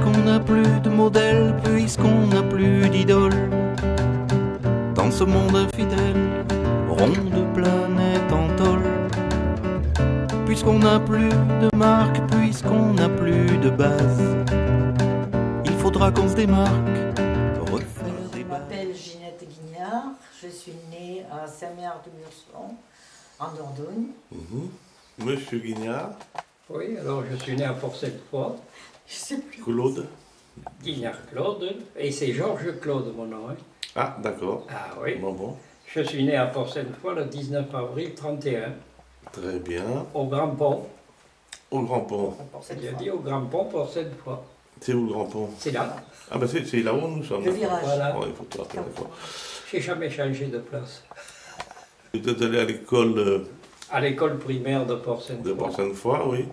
puisqu'on n'a plus de modèle, puisqu'on n'a plus d'idole. Dans ce monde infidèle, rond de planète en tôle. Puisqu'on n'a plus de marque, puisqu'on n'a plus de base, il faudra qu'on se démarque, refaire des Je m'appelle Ginette Guignard, je suis née à Saint-Méard-de-Murson, en Dordogne. Monsieur Guignard, Oui, alors je suis né à Port-Sainte-Foy, Je sais plus. Claude. Guignard Claude, et c'est Georges Claude mon nom. Hein. Ah, d'accord. Ah oui, Bon, je suis né à Port-Sainte-Foy le 19 avril 31, très bien. au Grand Pont. Au Grand Pont. J'ai dit au Grand Pont Port-Sainte-Foy. C'est où le Grand Pont? C'est là. Ah, ben c'est là où nous sommes. Le virage. Voilà. Oh, il faut tout rappeler, d'accord. J'ai jamais changé de place. Vous êtes allé à l'école À l'école primaire de de Port-Sainte-Foy. Port-Sainte-Foy, oui.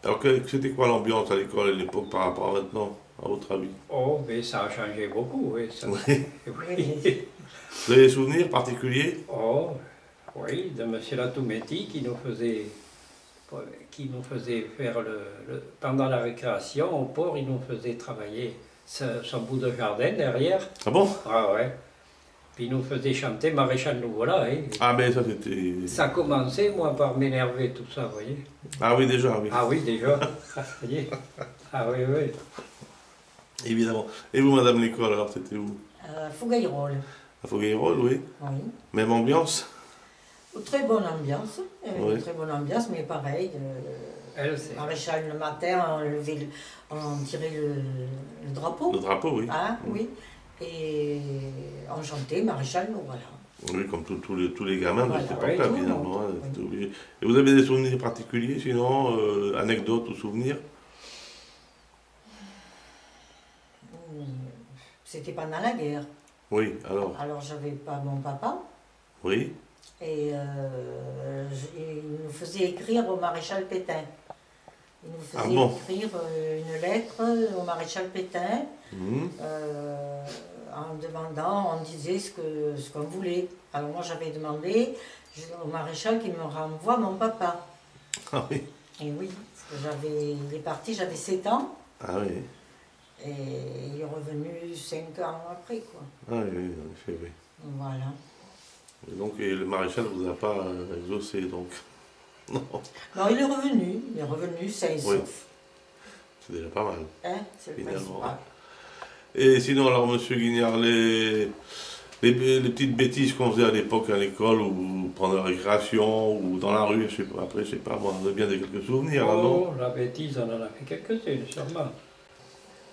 Alors, c'était quoi l'ambiance à l'école à l'époque par rapport à maintenant, à votre avis? Oh, mais ça a changé beaucoup, oui. Ça... Oui. Oui. Vous avez des souvenirs particuliers? Oh, oui, de M. Latoumetti qui nous faisait faire pendant la récréation au port, il nous faisait travailler son bout de jardin derrière. Ah bon? Ah ouais. Puis il nous faisait chanter Maréchal nous voilà. Hein. Ah, mais ça c'était... Ça commençait, moi, par m'énerver, tout ça, vous voyez. Ah oui, déjà, oui. Ah oui, déjà. Ah, ça y est. Ah oui, oui. Évidemment. Et vous, madame l'école, alors, c'était où? Fougayrolles. À Fougueyrolles, oui. Oui. Même ambiance? Très bonne ambiance. Oui. Très bonne ambiance, mais pareil. Elle, c'est... Maréchal le matin, on tirait le drapeau. Le drapeau, oui. Hein, oui. Et on chantait Maréchal nous voilà. Oui, comme tous les gamins de Voilà, cette oui, époque-là, tout le finalement. monde, Hein, oui. c'était obligé. Et vous avez des souvenirs particuliers, sinon, anecdotes ou souvenirs? C'était pendant la guerre. Oui, alors, Alors j'avais pas mon papa. oui. Et il nous faisait écrire au maréchal Pétain. Il nous faisait Ah bon? écrire une lettre au maréchal Pétain Mhm. en demandant, on disait ce qu'on voulait. Alors moi j'avais demandé au maréchal qu'il me renvoie mon papa. Ah oui. Et oui, parce que il est parti, j'avais 7 ans, Ah oui. et il est revenu 5 ans après, quoi. Ah oui, en effet, oui. Voilà. Et donc, et le maréchal ne vous a pas exaucé, donc. Non, Non, il est revenu sain et Oui. sauf. c'est déjà pas mal. Hein, c'est le Finalement. principal. Et sinon, alors, monsieur Guignard, les petites bêtises qu'on faisait à l'époque à l'école, ou pendant la récréation, ou dans la rue, je sais pas, après, je sais pas, moi, on a bien quelques souvenirs, là, non? Oh, la bêtise, on en a fait quelques-unes, sûrement.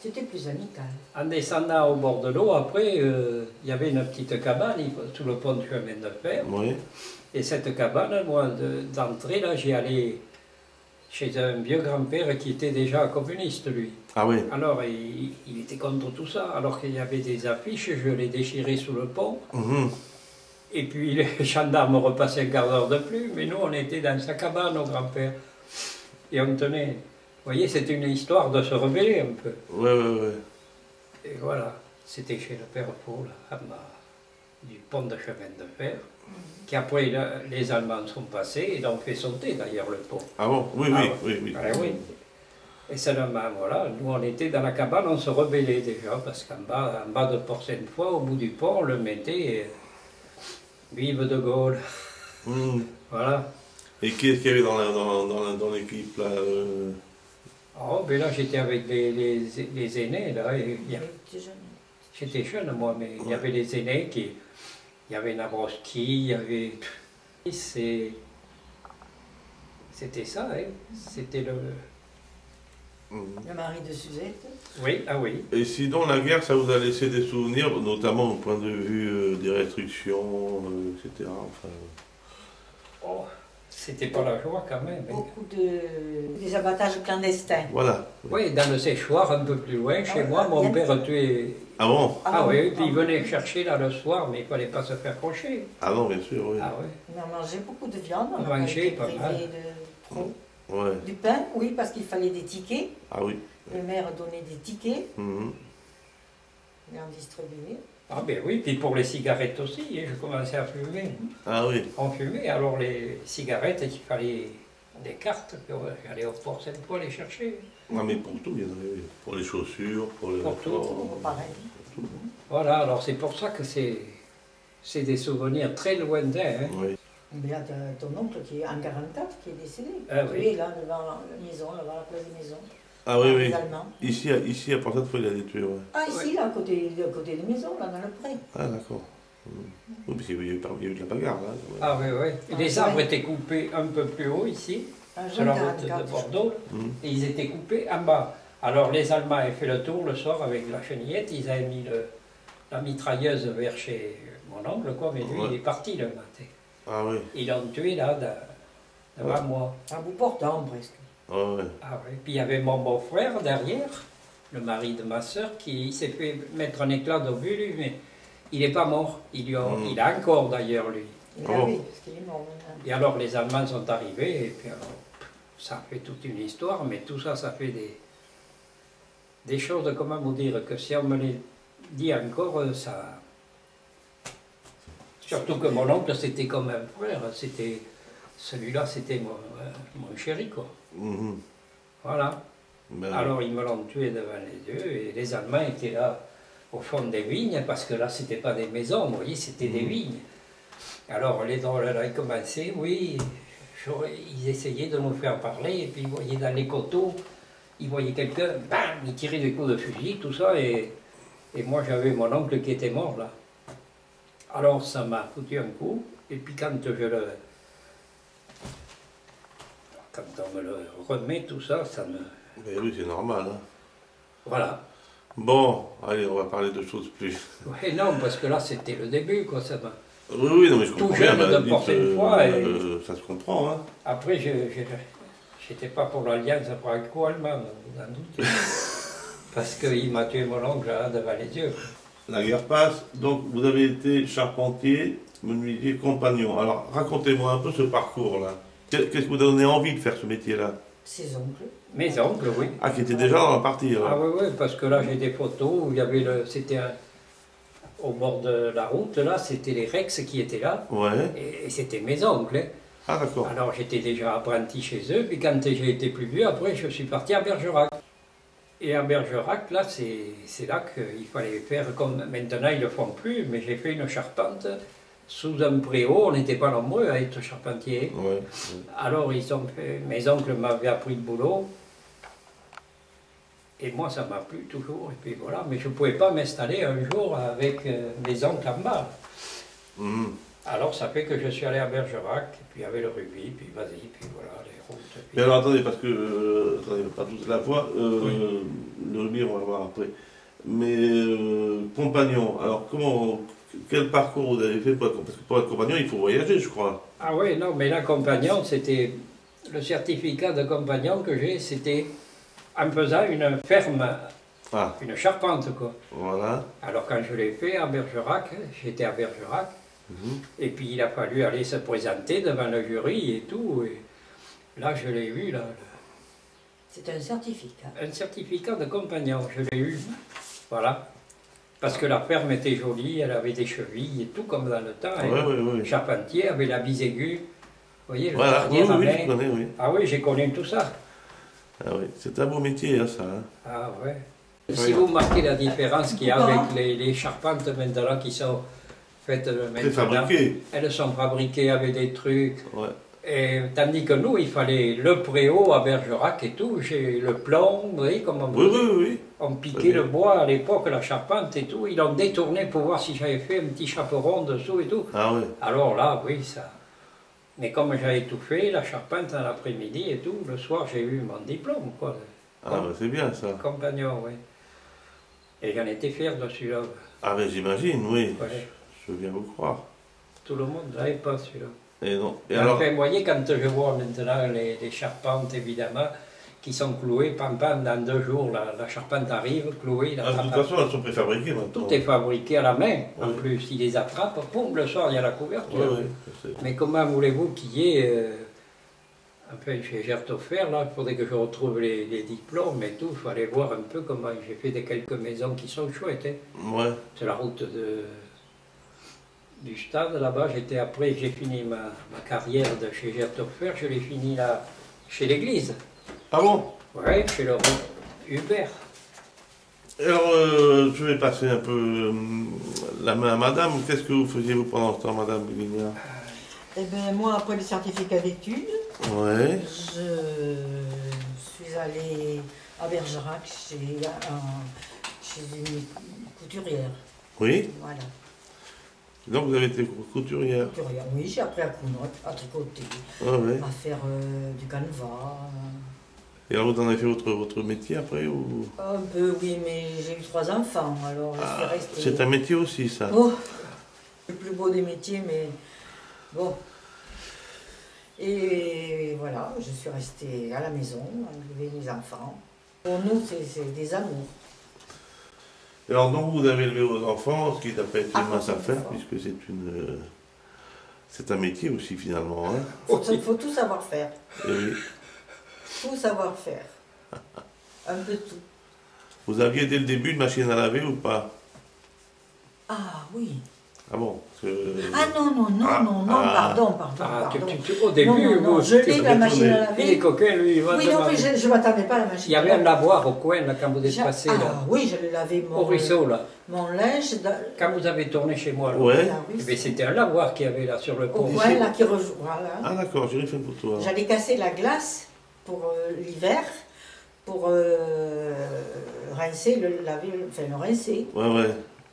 C'était plus amical. En descendant au bord de l'eau, après, il y avait une petite cabane sous le pont de chemin de fer. Oui. Et cette cabane, moi, d'entrée, là, j'y allais chez un vieux grand-père qui était déjà communiste, lui. Ah oui. Alors, il était contre tout ça. Alors qu'il y avait des affiches, je les déchirais sous le pont. Mhm. Et puis, les gendarmes repassaient un quart d'heure de plus. Mais nous, on était dans sa cabane, au grand-père. Et on tenait... Vous voyez, c'était une histoire de se rebeller un peu. Ouais, ouais, ouais. Et voilà, c'était chez le père Paul, du pont de chemin de fer, qui après les Allemands sont passés et l'ont fait sauter d'ailleurs le pont. Ah bon? Oui, Ah oui, ouais. oui, oui. Ah oui. Et seulement, voilà, nous on était dans la cabane, on se rebellait déjà, parce qu'en bas de Port-Sainte-Foy, au bout du pont, on le mettait Vive de Gaulle. Mhm. Voilà. Et qui est-ce qu'il y avait dans l'équipe, là Oh, ben là j'étais avec les aînés, là, et il y avait- J'étais jeune. j'étais jeune moi, mais il y avait les aînés qui... Il y avait Nabrowski, il y avait... C'était ça, hein. C'était le... Mhm. Le mari de Suzette. Oui, ah oui. Et sinon, la guerre, ça vous a laissé des souvenirs, notamment au point de vue des restrictions, etc. Enfin, Oh, c'était pas la joie quand même. Hein. Beaucoup des abattages clandestins. voilà. Oui, dans le séchoir, un peu plus loin, chez moi, mon père tuait... Ah bon? Ah oui, puis il venait chercher là le soir, mais il fallait pas se faire crocher. Ah non, bien sûr, oui. Ah oui. On mangeait beaucoup de viande, on On n'a pas mangeait été pas privé mal. de trop. Ouais. Du pain, oui, parce qu'il fallait des tickets. Ah oui. Le maire donnait des tickets, Mhm. et on distribuait. Ah ben oui, puis pour les cigarettes aussi, hein, je commençais à fumer. Ah oui. On fumait, alors les cigarettes, il fallait... des cartes, j'allais au port Sainte-Foy les chercher. Non, mais pour tout, il y en avait. Pour les chaussures, pour les Pour tout. vêtements, Pareil. Voilà, alors c'est pour ça que c'est des souvenirs très lointains. Hein. Oui. Mais il y a ton oncle qui est en 44 qui est décédé. Ah Lui oui. est là devant la maison, devant la place des maisons. Ah oui, oui. Les Allemands. Ici, à Port-Sainte-Foy, il a des tués, ouais. Ah, ici, là, à côté des maisons, là, dans le pré. Ah, d'accord. Oui, parce qu'il y a eu de la bagarre, là. quand même. Ah oui, oui. Ah, Les c'est arbres vrai. étaient coupés un peu plus haut ici, Un sur jeune la route 44. de Bordeaux, Mhm. et ils étaient coupés en bas. Alors les Allemands avaient fait le tour le soir avec la chenillette, ils avaient mis la mitrailleuse vers chez mon oncle, quoi, mais lui, Ouais. il est parti le matin. Ah oui. Ils l'ont tué là, devant Ouais. moi. Un bout portant, presque. Ah ouais. Ah oui. Puis il y avait mon beau-frère derrière, le mari de ma soeur, qui s'est fait mettre un éclat d'obus, lui, mais il n'est pas mort. Il a encore d'ailleurs, lui. Il Oh. l'a vu, parce qu'il est mort maintenant. Et alors les Allemands sont arrivés, et puis alors, ça fait toute une histoire, mais tout ça, ça fait des choses, comment vous dire, que si on me les dit encore, ça... Surtout que mon oncle, c'était comme un frère, celui-là, c'était mon chéri, quoi. Mhm. Voilà. Ben, Alors ils me l'ont tué devant les yeux, et les Allemands étaient là, au fond des vignes, parce que là, c'était pas des maisons, vous voyez, c'était des vignes. Alors les drôles, là, ils commençaient, oui, ils essayaient de nous faire parler, et puis ils voyaient dans les coteaux, ils voyaient quelqu'un, bam, ils tiraient des coups de fusil, tout ça, et moi j'avais mon oncle qui était mort là. Alors ça m'a foutu un coup, et puis quand on me le remet, tout ça, ça me... ben oui, c'est normal. Hein. Voilà. Bon, allez, on va parler de choses plus. Ouais, non, parce que là c'était le début, quoi, ça m'a... Oui, oui, non, mais je Tout comprends jeune bien. de dites, Port-Sainte-Foy, ça se comprend, hein. Après, j'étais pas pour l'alliance franco-allemande, vous en doutez. Parce qu'il m'a tué mon oncle là, devant les yeux. La guerre passe, donc vous avez été charpentier, menuisier, compagnon. Alors racontez-moi un peu ce parcours-là. Qu'est-ce qui vous a donné envie de faire ce métier-là? Ses oncles. Mes oncles, oui. Ah, qui était déjà dans la partie. Ah alors. oui, oui, parce que là j'ai des photos où il y avait au bord de la route, là, c'était les Rex qui étaient là, Ouais. et c'était mes oncles. Hein. Ah, d'accord. Alors j'étais déjà apprenti chez eux, puis quand j'ai été plus vieux, après je suis parti à Bergerac. Et à Bergerac, là, c'est là qu'il fallait faire comme maintenant ils ne le font plus, mais j'ai fait une charpente sous un préau, on n'était pas nombreux à être charpentiers. Ouais. Alors mes oncles m'avaient appris le boulot, et moi ça m'a plu toujours, et puis voilà, mais je ne pouvais pas m'installer un jour avec mes oncles en bas. Mhm. Alors ça fait que je suis allé à Bergerac, et puis il y avait le rubis, puis vas-y, puis voilà, les routes. Puis... Mais alors attendez, parce que, attendez, pas tous à la fois, Oui. le rugby on va le voir après. Mais compagnon, alors quel parcours vous avez fait pour être, parce que pour être compagnon il faut voyager je crois. Ah oui, non, mais là, compagnon, c'était... Le certificat de compagnon que j'ai, c'était en faisant une ferme, Ah, une charpente, quoi. voilà. Alors quand je l'ai fait à Bergerac, j'étais à Bergerac, Mhm. et puis il a fallu aller se présenter devant le jury et tout, et là, je l'ai eu, là, C'est un certificat. un certificat de compagnon, je l'ai eu, voilà. Parce que la ferme était jolie, elle avait des chevilles et tout, comme dans le temps. Ouais, hein. ouais, ouais. Le charpentier avait la bise aiguë, vous voyez, le Voilà, oui, gardien à oui, main. je connais, oui. Ah oui, j'ai connu tout ça. Ah oui, c'est un beau métier, hein, ça. Hein. Ah ouais. Si vous marquez la différence qu'il y a avec les charpentes maintenant qui sont faites maintenant, Préfabriqué. elles sont fabriquées avec des trucs. Ouais. Et, tandis que nous, il fallait le préau à Bergerac et tout, j'ai le plomb, vous voyez comment Oui, oui, oui. on piquait le bois à l'époque, la charpente et tout. Ils l'ont détourné pour voir si j'avais fait un petit chaperon dessous et tout. Ah oui. Alors là, oui, ça. Mais comme j'avais tout fait, la charpente en l'après-midi et tout, le soir j'ai eu mon diplôme, quoi. Ah bah, c'est bien ça. Compagnon, oui. Et j'en étais fier de celui-là. Ah mais j'imagine, oui. Ouais. Je veux bien vous croire. Tout le monde n'avait pas celui-là. Et non. Et Enfin, alors, vous voyez, quand je vois maintenant les charpentes, évidemment, qui sont clouées, pam pam, dans 2 jours, la charpente arrive, clouée, la de toute façon, elles sont préfabriquées maintenant. tout est fabriqué à la main. En Oui. plus, ils les attrapent, boum, le soir, il y a la couverture. Oui, oui, je sais. Mais comment voulez-vous qu'il y ait... enfin, chez Gertoffer, là, il faudrait que je retrouve les diplômes et tout. Il fallait voir un peu comment j'ai fait quelques maisons qui sont chouettes. Hein. Ouais. C'est la route du stade là-bas. J'ai fini ma carrière de chez Gertoffer. Je l'ai fini là chez l'église. Ah bon? Oui, chez le Hubert. Alors, je vais passer un peu la main à madame. Qu'est-ce que vous faisiez vous pendant ce temps, madame Guignard? Eh bien, moi, après le certificat d'études, Ouais. je suis allée à Bergerac chez une couturière. Oui. Voilà. Donc vous avez été couturière. Couturière, oui, j'ai appris à coudre, à tricoter, Ouais, ouais. à faire du canevas. Et alors vous en avez fait votre métier après ou... Un peu, oui, mais j'ai eu 3 enfants, alors je suis Ah, restée. c'est un métier aussi, ça. Oh, le plus beau des métiers, mais bon. Et voilà, je suis restée à la maison, à élever mes enfants. Pour nous, c'est des amours. Et alors donc vous avez élevé vos enfants, ce qui n'a pas été Ah, mince à c'est faire, ça. puisque c'est un métier aussi finalement. Hein. Faut tout savoir faire. Et oui. Tout savoir faire. Un peu tout. Vous aviez dès le début une machine à laver ou pas? Ah oui. Ah bon? Ah non, non, non, Ah, non, non, ah. pardon. Au début, non, non, non, vous, je l'ai la machine à m'étonnait. il est laver. coquin, lui, il va Oui, non, mais demander. je ne m'attendais pas à la machine. Il y avait un lavoir au coin, là, quand vous êtes passé, là, Ah oui, j'allais laver au ruisseau, là. mon linge. Quand vous avez tourné chez moi, là. Ouais. Eh bien, c'était un lavoir qu'il y avait là sur le Au pont. coin, là, qui rejoint. Voilà. Ah d'accord, j'ai fait une photo. Hein. J'allais casser la glace pour l'hiver, pour rincer, le rincer. Ouais, ouais.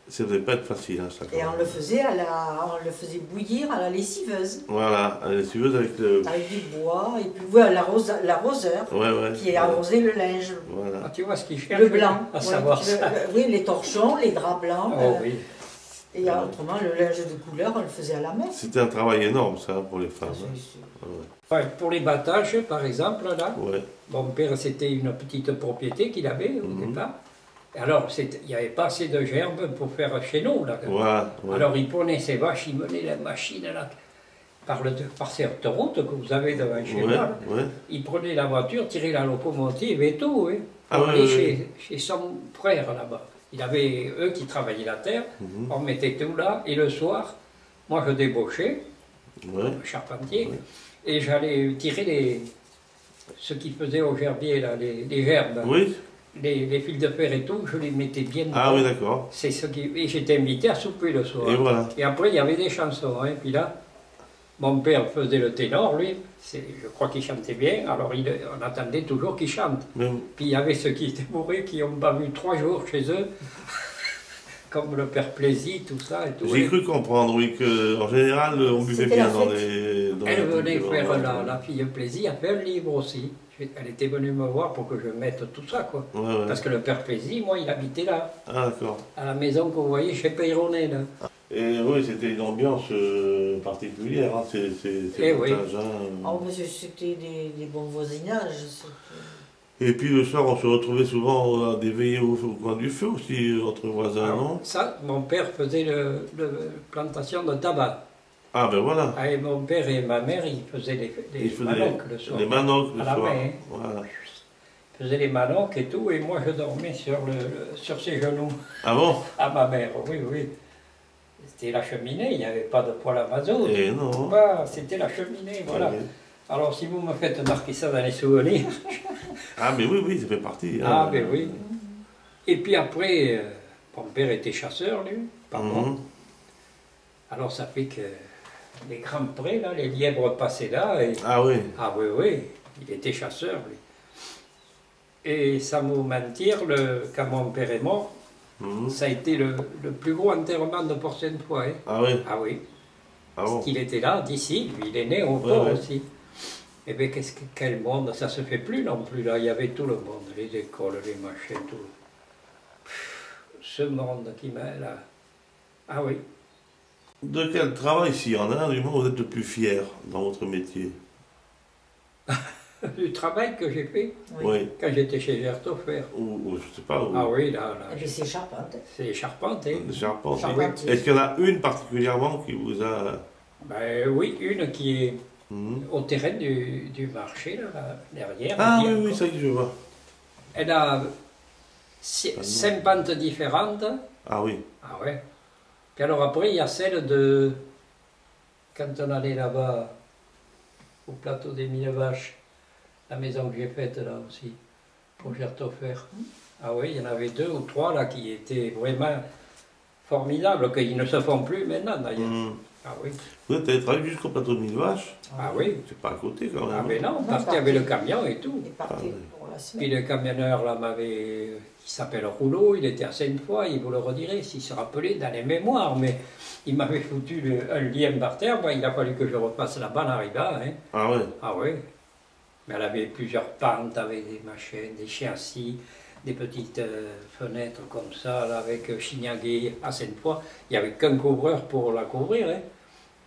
Ça devait pas être facile, hein, ça. quand Et même. on le faisait bouillir à la lessiveuse, Voilà, la lessiveuse avec le... avec du bois, et puis ouais, l'arroseur Ouais, ouais. qui arrosait le linge. Voilà. Ah, tu vois ce qu'il cherche, Le blanc, à ouais, savoir ça. oui, les torchons, les draps blancs. Oh oui. Et autrement, le linge de couleur, on le faisait à la main. C'était un travail énorme, ça, pour les femmes. Ça, hein. c'est sûr. Ouais. Ouais, pour les battages, par exemple, là, Ouais. mon père, c'était une petite propriété qu'il avait au départ. Alors, il n'y avait pas assez de gerbes pour faire chez nous, là. Voilà. Ouais. Alors, il prenait ses vaches, il menait la machine, là, par cette route que vous avez devant chez moi, Ouais, là. ouais. Il prenait la voiture, tirait la locomotive et tout, hein, Ah pour ouais, aller ouais, chez son frère là-bas. Il avait eux qui travaillaient la terre, Mhm. on mettait tout là, et le soir, moi je débauchais, Ouais. charpentier, Ouais. et j'allais tirer ce qui faisait au gerbier, là, les gerbes, Oui. les fils de fer et tout, je les mettais bien Ah dedans. oui, d'accord. C'est ce qui... Et j'étais invité à souper le soir. Et voilà. Et après, il y avait des chansons. Hein. Puis là, mon père faisait le ténor, lui. Je crois qu'il chantait bien. Alors, on attendait toujours qu'il chante. Même... Puis il y avait ceux qui étaient bourrés, qui n'ont pas vu 3 jours chez eux. Comme le père Plaisy, tout ça. Et tout. J'ai cru comprendre, oui, qu'en général, on buvait C'était bien la dans fête. les... dans Elle les venait trucs, faire ouais. la fille Plaisy, elle fait un livre aussi. Elle était venue me voir pour que je mette tout ça, quoi. Ouais, ouais. Parce que le père Plaisy, moi, il habitait là, Ah, d'accord. à la maison que vous voyez chez Peyronnet, là. Et oui, c'était une ambiance particulière, hein, ces Eh oui. partages, hein. Oh, mais c'était des bons voisinages. Et puis le soir, on se retrouvait souvent à des veillées au coin du feu aussi, entre voisins, Alors, non? ça, mon père faisait le plantation de tabac. Ah, ben voilà. Ah, et mon père et ma mère, ils faisaient Ils les faisaient manocs le soir. les manocs le À la soir. main, hein. Voilà. Ils faisaient les manocs et tout, et moi je dormais sur ses genoux. Ah bon? À ma mère, oui, oui. C'était la cheminée, il n'y avait pas de poêle à mazout. Et non. Bah, c'était la cheminée, voilà. Ouais. Alors si vous me faites marquer ça dans les souvenirs. Ah, mais oui, oui, ça fait partie. Ah, hein. ben oui. Et puis après, mon père était chasseur, lui, pas moi. Mhm. Alors ça fait que les grands prés, là, les lièvres passaient là. Et... Ah oui. Ah oui, oui, il était chasseur, lui. Et sans vous mentir, quand mon père est mort, Mhm. ça a été le plus gros enterrement de Porcelaine fois. Hein. Ah oui. Ah oui, Ah bon. il était là, d'ici, lui, il est né au Ouais, port ouais. aussi. Eh bien, quel monde, ça se fait plus non plus, là, il y avait tout le monde, les écoles, les machins, tout. Ce monde qui m'a là. Ah oui. De quel travail, s'il y en a un, du moins, vous êtes le plus fier dans votre métier? Du travail que j'ai fait Oui. quand j'étais chez Gertoffer. Ou je sais pas. Ou... Ah oui, là, Et puis c'est charpente. c'est les charpentes. Hein. Des charpentes. Charpentier. Est-ce qu'il y en a une particulièrement qui vous a... Ben oui, une qui est Mhm. au terrain du marché, là, derrière. Ah il y oui, a oui, encore- ça y est, je vois. Elle a non. 5 pentes différentes. Ah oui. Ah ouais. Puis alors après, il y a celle de... Quand on allait là-bas, au plateau des Mille Vaches, la maison que j'ai faite là aussi, pour Gerthofer. Ah oui, il y en avait 2 ou 3 là qui étaient vraiment formidables, qu'ils ne se font plus maintenant d'ailleurs. Ah oui. Vous avez travaillé jusqu'au plateau de Millevaches? Ah oui. C'est pas à côté quand même. Ah mais non, on Non, partait avec le camion et tout. Il est parti oui. pour la Puis semaine. le camionneur là m'avait, qui s'appelle Rouleau, il était à Sainte-Foy, il vous le redirait s'il se rappelait dans les mémoires, mais il m'avait foutu un lien par terre, moi, il a fallu que je repasse la balle arriba. Hein. Ah ouais. Ah oui. Mais elle avait plusieurs pentes avec des machines, des châssis, des petites fenêtres comme ça, là, avec chignagué à Sainte-Foy. Il n'y avait qu'un couvreur pour la couvrir. Hein.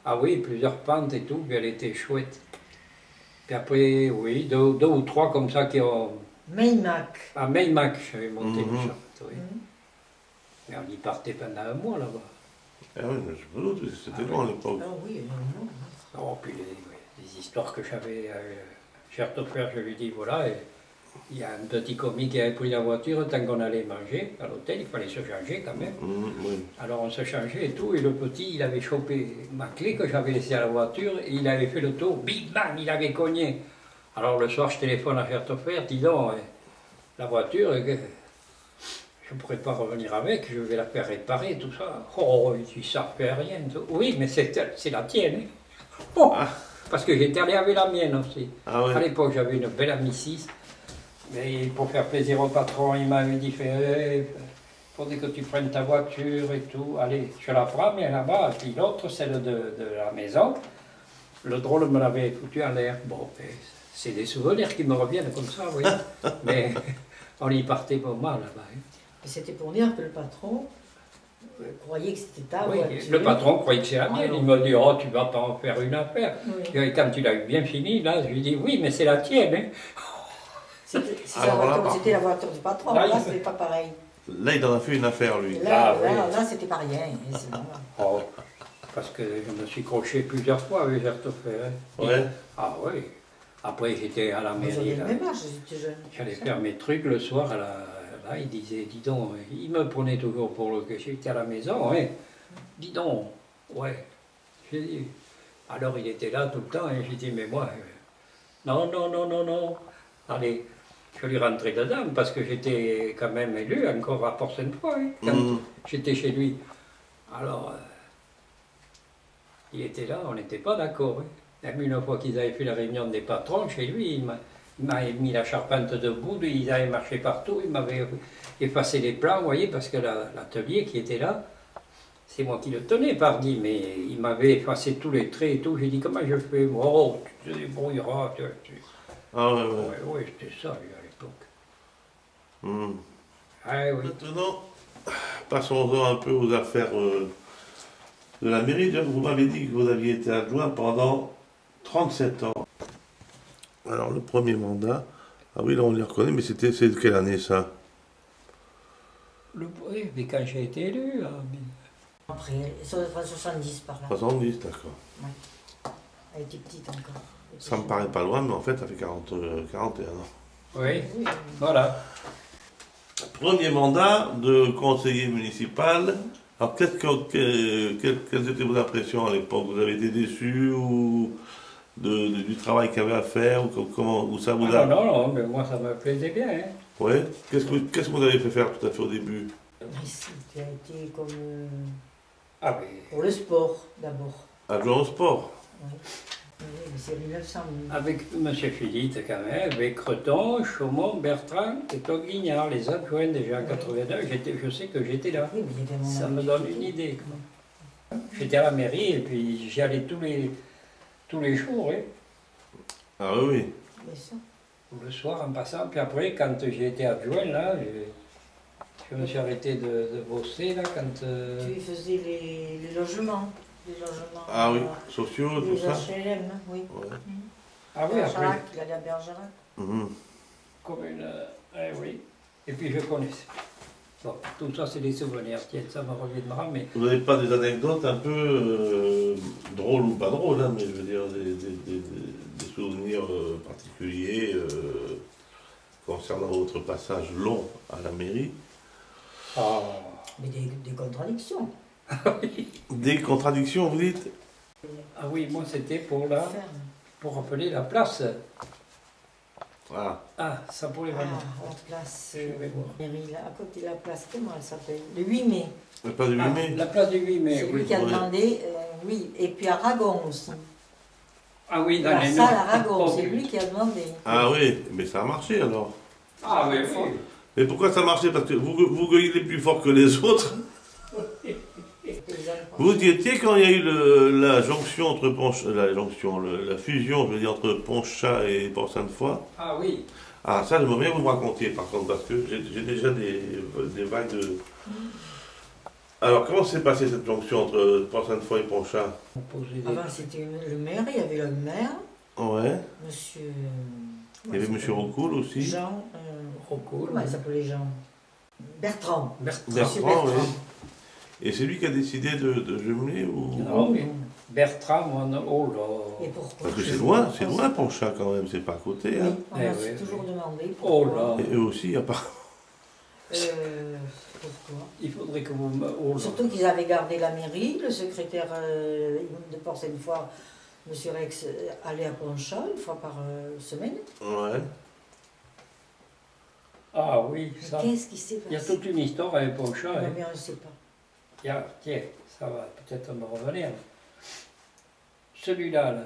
Ah oui, plusieurs pentes et tout, puis elle était chouette. Puis après, oui, deux ou 3 comme ça qui ont... Maymac. À Maymac, j'avais monté Mhm. une charte, oui. Mais on y partait pendant un mois là-bas. Ah oui, mais je me doute, c'était loin à l'époque. Ah oui, non. Oh, puis les histoires que j'avais Gerthofer, je lui dis voilà, et il y a un petit commis qui avait pris la voiture tant qu'on allait manger à l'hôtel, il fallait se changer quand même. Oui. Alors on se changeait et tout, et le petit, il avait chopé ma clé que j'avais laissée à la voiture, et il avait fait le tour, bim bam, il avait cogné. Alors le soir, je téléphone à Gerthofer, dis donc, la voiture, je ne pourrais pas revenir avec, je vais la faire réparer, tout ça. Oh, il dit, ça ne fait rien. Oui, mais c'est la tienne. Hein. Oh, parce que j'étais allé avec la mienne aussi. Ah À ouais. l'époque, j'avais une belle Ami 6. Mais pour faire plaisir au patron, il m'avait dit, il faudrait que tu prennes ta voiture et tout. Allez, je la prends, mais là-bas. Et puis l'autre, celle de la maison. Le drôle me l'avait foutu en l'air. Bon, c'est des souvenirs qui me reviennent comme ça, oui. Mais on y partait pas mal là-bas. Hein. C'était pour dire que le patron croyait que c'était ta Oui, voiture. le patron croyait que c'est la mienne. Il me dit, oh, tu vas pas en faire une affaire. Oui. Et quand il a eu bien fini, là, je lui dis, oui, mais c'est la tienne. Hein. Alors là, C'était la voiture du patron, Là, là, il- c'était pas pareil. Là, il en a fait une affaire, lui. Là, Ah, oui. là, c'était pas rien. hein, c'est normal. Oh, parce que je me suis croché plusieurs fois avec Gerthofer. Hein. Ouais. Ah oui. Après, j'étais à la Moi, mairie. j'avais le Là. même âge, j'étais jeune. J'allais faire mes trucs le soir. Là, il disait, dis donc, il me prenait toujours pour le que j'étais à la maison. Hein. Dis donc, ouais. J'ai dit, alors il était là tout le temps et j'ai dit, mais moi, non, non, non, non, non. Allez, je lui rentrais dedans parce que j'étais quand même élu encore à Port-Sainte-Foy hein, quand j'étais chez lui. Alors, il était là, on n'était pas d'accord. Hein. Même une fois qu'ils avaient fait la réunion des patrons chez lui, il m'a mis la charpente debout, ils avaient marché partout, il m'avait effacé les plans, vous voyez, parce que l'atelier qui était là, c'est moi qui le tenais, pardi, mais il m'avait effacé tous les traits et tout. J'ai dit, comment je fais? Oh, tu te débrouilleras. Ah ouais, ouais. Oui, ouais, c'était ça, lui, à l'époque. Hmm. Ah oui. Maintenant, passons-en un peu aux affaires de la mairie. Vous m'avez dit que vous aviez été adjoint pendant 37 ans. Alors, le premier mandat, ah oui, là on les reconnaît, mais c'est de quelle année ça? Oui, mais quand j'ai été élu, Après, ça doit faire 70 par là. 70, d'accord. Elle était petite encore. Ça me paraît pas loin, mais en fait, ça fait 41 ans. oui, Oui, voilà. Premier mandat de conseiller municipal. Alors, quelles étaient vos impressions à l'époque? Vous avez été déçu ou du travail qu'il y avait à faire ou ça vous a... Ah, non, non, mais moi ça me plaisait bien. Hein. Ouais. Qu'est-ce que vous avez fait faire tout à fait au début? ici, tu as été comme Ah oui. pour le sport d'abord. Adjoint au sport. Oui, oui, mais c'est 1900. Avec M. Philippe quand même, avec Creton, Chaumont, Bertrand et Claude Guignard, les adjoints déjà en 89, je sais que j'étais là. Oui, mais il y avait mon Ça me ami donne qui une était- idée. Quoi. J'étais à la mairie et puis j'y allais tous les jours, hein, Ah oui, oui. Mais ça, le soir en passant. Puis après, quand j'ai été adjoint, là, je me suis arrêté de bosser, là, quand... tu faisais les logements. Les logements. Ah oui, sociaux, tout Les ça. HLM, oui. Ouais. Ah oui, après, Bergerac, il allait à Bergerac. Mhm. comme une... oui. Et puis je connaissais. Bon, tout ça, c'est des souvenirs. Tiens, ça me reviendra, mais... Vous n'avez pas des anecdotes un peu drôles ou pas drôles, hein, mais je veux dire des souvenirs particuliers concernant votre passage long à la mairie? Ah, Mais des contradictions. Des contradictions, vous dites? ah oui, moi, c'était pour Ferme. pour appeler la place. Ah, Ah, ça pourrait vraiment. Ah, en place, Je vais voir. mairie, là, à côté de la place, comment elle s'appelle? Le 8 mai. pas du 8 Ah, mai. la place du 8 mai, C'est oui. lui qui a Ouais. demandé, oui. Et puis Aragon aussi. Ah oui, dans La les salle noms. Aragon, Oh, c'est lui qui a demandé. Ah oui, mais ça a marché alors. Ah oui, oui. Mais pourquoi ça a marché? Parce que vous gueulez plus fort que les autres. Vous y étiez quand il y a eu la jonction entre la fusion, je veux dire, entre Pontchat et Port-Sainte-Foy. Ah oui. Ah, ça, j'aimerais bien vous me raconter, par contre, parce que j'ai déjà des vagues de... Alors, comment s'est passée cette jonction entre Port-Sainte-Foy et Pontchat? On posait des- Avant, c'était le maire, il y avait le maire, Ouais. monsieur. Il y avait M. Roucoul aussi. Jean. Recours. Comment il s'appelait Jean? Bertrand. Monsieur Bertrand, oui. Et c'est lui qui a décidé de jumeler ou... Non, mais Bertrand, oh là. Et pourquoi? Parce que c'est loin Pontchat quand même, c'est pas à côté. Oui, Hein. on Eh m'a oui, toujours oui. demandé Oh pourquoi. là. Et eux aussi, à part... Pourquoi? Il faudrait que vous me... Oh là. Surtout qu'ils avaient gardé la mairie, le secrétaire de Port-Sainte-Foy, monsieur Rex, allait à Pontchat une fois par semaine. Ouais. Ah oui, Mais ça. qu'est-ce qui s'est Il y a passé? toute une histoire avec Pontchat. Non, Hein. mais on ne sait pas. Tiens, ça va peut-être me revenir. Celui-là, là.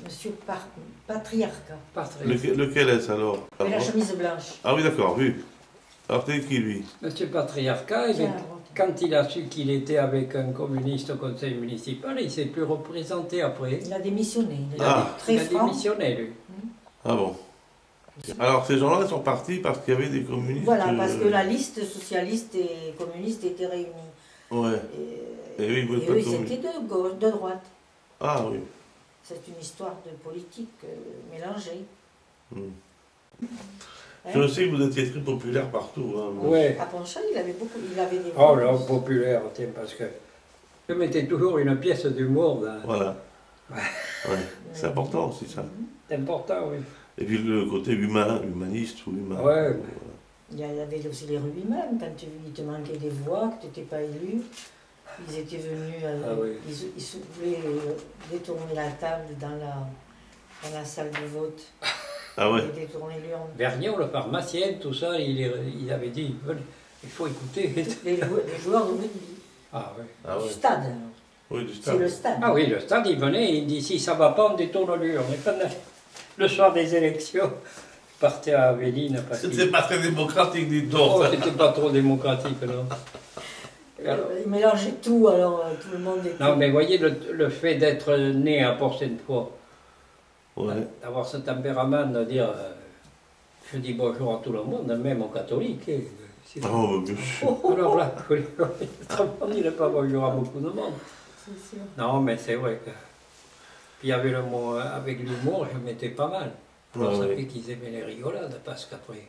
Monsieur Patriarcat. Patrick. Lequel est-ce alors? Avec la chemise blanche. Ah oui, d'accord, vu. Alors, c'est qui lui? Monsieur Patriarcat, eh bien, Tiens, quand il a su qu'il était avec un communiste au conseil municipal, il ne s'est plus représenté après. il a démissionné. Il Ah. est très Il a franc. démissionné, lui. Ah bon. Alors, ces gens-là, ils sont partis parce qu'il y avait des communistes... Voilà, parce que la liste socialiste et communiste était réunie. Ouais. Et eux, ils voulaient Et pas eux, de ils communistes. étaient de gauche, de droite. Ah oui. C'est une histoire de politique mélangée. Hmm. Hein? Je sais que vous étiez très populaire partout. Hein. Ouais. À Pontchat, il avait des Oh voix. là, populaire, tiens, parce que je mettais toujours une pièce d'humour dans... Voilà. Ouais. C'est important aussi, ça. C'est important, oui. Et puis le côté humain, humaniste ou humain. Ouais. Il y avait aussi les rues même, quand il te manquait des voix, que tu n'étais pas élu. Ils étaient venus, Ah oui. ils voulaient détourner la table dans la salle de vote. Ah ouais. Et détourner l'urne. Vergniaud, le pharmacien, tout ça, il avait dit, il faut écouter. Les joueurs de rugby. Ah oui. Ah Du ouais. stade. alors. Oui, du C'est stade. le stade. Ah oui, le stade, il venait et il dit, si ça va pas, on détourne l'urne. Et pendant le soir des élections, je partais à Aveline. parce qu'il- C'était pas très démocratique, dites donc. Oh, c'était pas trop démocratique, non. Et alors- Ils mélangeaient tout, alors tout le monde était. Non, mais voyez, le fait d'être né à Port-Sainte-Foy, Ouais. d'avoir ce tempérament de dire je dis bonjour à tout le monde, même aux catholiques. hein. C'est- Oh, bien sûr. Alors là, on ne dirait pas bonjour à beaucoup de monde. C'est sûr. Non, mais c'est vrai que. Puis avec le mot, avec l'humour, je mettais pas mal. Alors Ouais, ça ouais. fait qu'ils aimaient les rigolades, parce qu'après.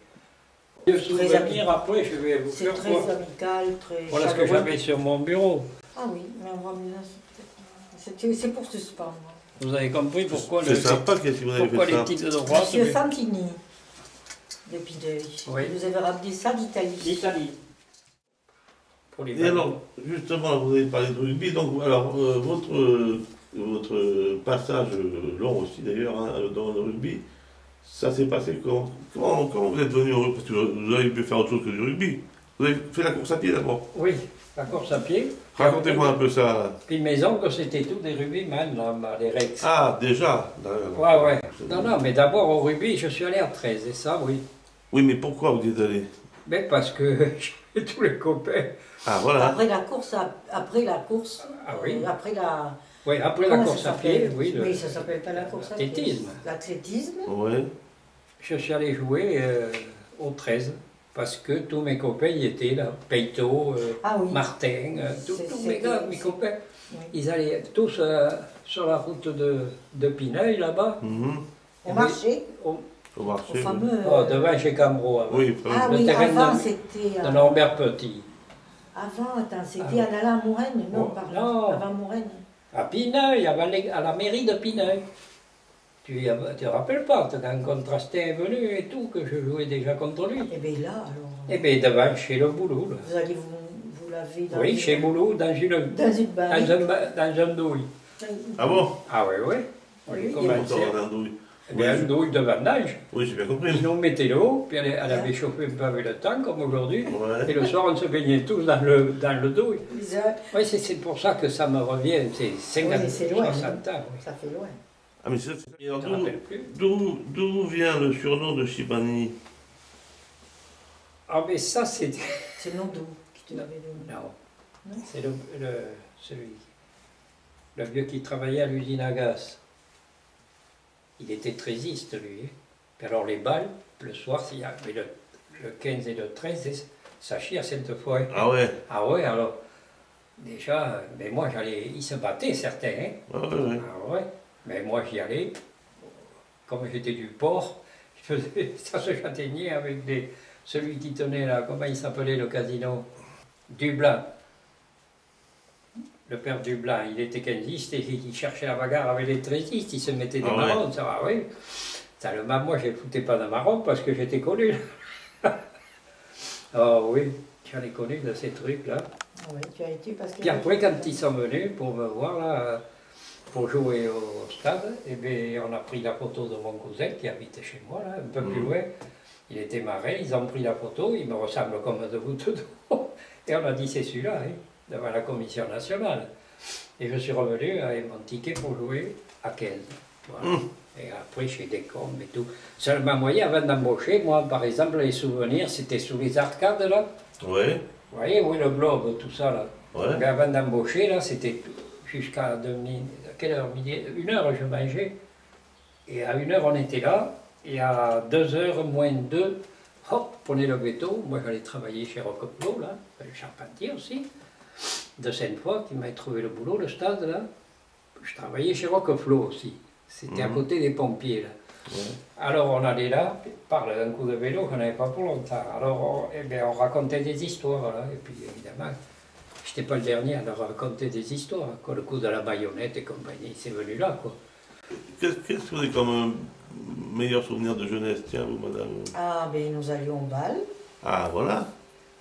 Le Très souvenir, après, je vais vous C'est faire très quoi. amical, très Voilà ce que chaleureux. j'avais sur mon bureau. Ah oui, mais on voit mieux là, c'est pour ce sport. Vous avez compris pourquoi C'est sympa qu'est-ce que vous avez pourquoi fait les ça. petites de droite. Monsieur mais- Fantini, depuis Oui. vous avez ramené ça d'Italie. L'Italie. Pour les Et alors, justement, vous avez parlé de rugby, donc alors votre passage long aussi d'ailleurs hein, dans le rugby, ça s'est passé comment vous êtes venu au rugby? Parce que vous avez pu faire autre chose que du rugby. Vous avez fait la course à pied d'abord. Oui, la course à pied. Racontez-moi un peu ça. Puis mes oncles, c'était tous des rugbyman, là, les Rex. Ah, déjà. Ouais, ouais. Non, non, mais d'abord au rugby, je suis allé à 13, et ça, oui. Oui, mais pourquoi vous y êtes allé? Mais parce que j'ai tous les copains. Ah, voilà. Après la course, après Oui, après la. après la comment course ça à pied, s'appelle oui. Oui, ça s'appelle pas la course à pied. L'athlétisme. L'athlétisme. Ouais. Je suis allé jouer au 13, parce que tous mes copains y étaient là. Peito, Ah oui. Martin, tous C'est- mes gars, mes c'est- copains. Oui. Ils allaient tous sur la route de Pineuil, là-bas. Mhm. On marchait Au, Au au marché. fameux. oh, devant chez Cambro, avant. Oui, Ah le oui, terrain avant de- c'était. De Norbert Petit. Avant, attends, c'était Ah à la Mouraine, non, Oh, pardon. non. Avant Mouraine. À Pineuil, à la mairie de Pineuil. Tu te rappelles pas, quand Contrastin est venu et tout, que je jouais déjà contre lui. Et bien là, alors. Eh bien, devant, chez le Boulot. Là. Vous allez vous laver dans Oui, une- chez Boulot, dans une barrique. douille. Ah bon? Ah oui, oui. On Oui, a oui, commencé. Pourtant, on a un douille. Eh bien, une douille de vendange. Oui, j'ai bien compris. Nous, on mettait l'eau, puis elle avait chauffé un peu avec le temps, comme aujourd'hui. Ouais. Et le soir, on se baignait tous dans le douille. Bizarre. Oui, c'est pour ça que ça me revient. C'est 50, Oui, c'est loin, 60 ans. Oui. Ça fait loin. Ah, mais c'est ça. Je ne me rappelle plus. D'où vient le surnom de Chibani? Ah, mais ça, c'est... C'est Nodou qui te l'avait donné. Non, Non. c'est le vieux qui travaillait à l'usine à gaz. Il était trésiste, lui. Hein. Puis alors, les balles, le soir, s'il y avait le 15 et le 13, ça chie à cette fois. Hein. Ah ouais. Ah ouais, alors, déjà, mais moi, j'allais, ils se battaient, certains. Hein. Ah ouais. Ah ouais, mais moi, j'y allais. Comme j'étais du port, je faisais, ça se châtaignait avec celui qui tenait là, comment il s'appelait le casino? Dublin. Le père Dublin, il était quinziste et il cherchait la bagarre avec les trésistes, il se mettait des marrons, ça va, oui. Ça, moi, je ne foutais pas de marron parce que j'étais connu. Oh oui, j'en ai connu de ces trucs-là. Oui, tu as été parce que... Puis après, quand ils sont venus pour me voir, là, pour jouer au stade, eh bien, on a pris la photo de mon cousin qui habite chez moi, là, un peu plus loin. Il était marin, ils ont pris la photo, il me ressemble comme de goutte d'eau. Et on a dit c'est celui-là, hein, devant la commission nationale. Et je suis revenu avec mon ticket pour jouer à 15. Voilà. Et après chez Descom et tout. Seulement, moi, avant d'embaucher, moi, par exemple, les souvenirs, c'était sous les arcades, là. Ouais. Vous voyez, où est le globe, tout ça, là. Ouais. Mais avant d'embaucher, là, c'était jusqu'à quelle heure? Midi, 1h, je mangeais. Et à 1h, on était là. Et à 2h moins 2, hop, prenez le veto. Moi, j'allais travailler chez Roqueflot, là, le charpentier aussi, de Sainte-Foy, qui m'a trouvé le boulot, le stade, là. Je travaillais chez Roqueflot aussi. C'était à côté des pompiers, là. Ouais. Alors, on allait là, par un coup de vélo, j'en avais pas pour longtemps. Alors, eh bien, on racontait des histoires, là. Et puis, évidemment, je n'étais pas le dernier à leur raconter des histoires. Quoi, le coup de la baïonnette et compagnie, c'est venu là, quoi. Qu'est-ce que vous avez comme meilleur souvenir de jeunesse, tiens, vous, madame? Ah, ben nous allions au bal. Ah, voilà.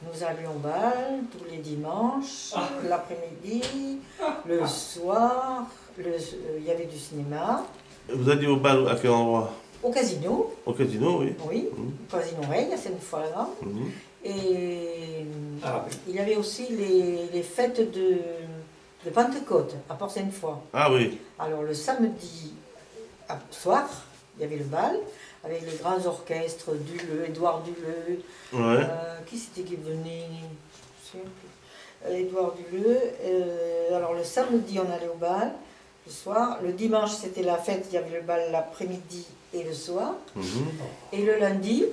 Nous allions au bal tous les dimanches, l'après-midi, le soir. Il y avait du cinéma. Vous alliez au bal à quel endroit? Au casino. Au casino, oui. Oui, au casino Rey, à Sainte-Foy-la-Grande. Et il y avait aussi les fêtes de Pentecôte à Port-Sainte-Foy. Ah oui. Alors le samedi soir, il y avait le bal avec les grands orchestres, Duleux, Édouard Duleux. Ouais. Qui c'était qui venait? Je ne sais plus. Édouard Duleux. Alors le samedi, on allait au bal. Le soir, le dimanche c'était la fête, il y avait le bal l'après-midi et le soir. Et le lundi,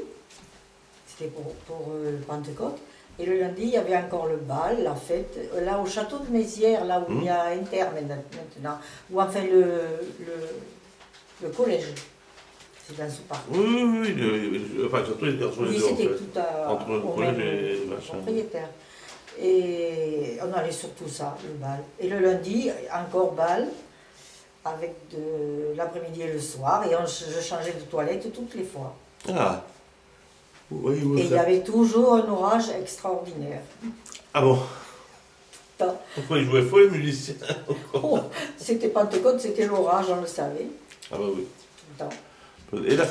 c'était pour le Pentecôte, et le lundi il y avait encore le bal, la fête, là au château de Mézières, là où il y a Inter maintenant, ou enfin le collège, c'est dans ce parc. Oui, enfin surtout les entre les deux, c'était en fait. tout à, Entre le au collège même et le machin. propriétaire. Et on allait sur tout ça, le bal. Et le lundi, encore bal, avec de l'après-midi et le soir, et je changeais de toilette toutes les fois. Ah. Oui, oui. Et il y avait toujours un orage extraordinaire. Ah bon? Putain. Pourquoi ils jouaient faux, les musiciens? Oh, c'était Pentecôte, c'était l'orage, on le savait. Ah bah oui. Putain. Et la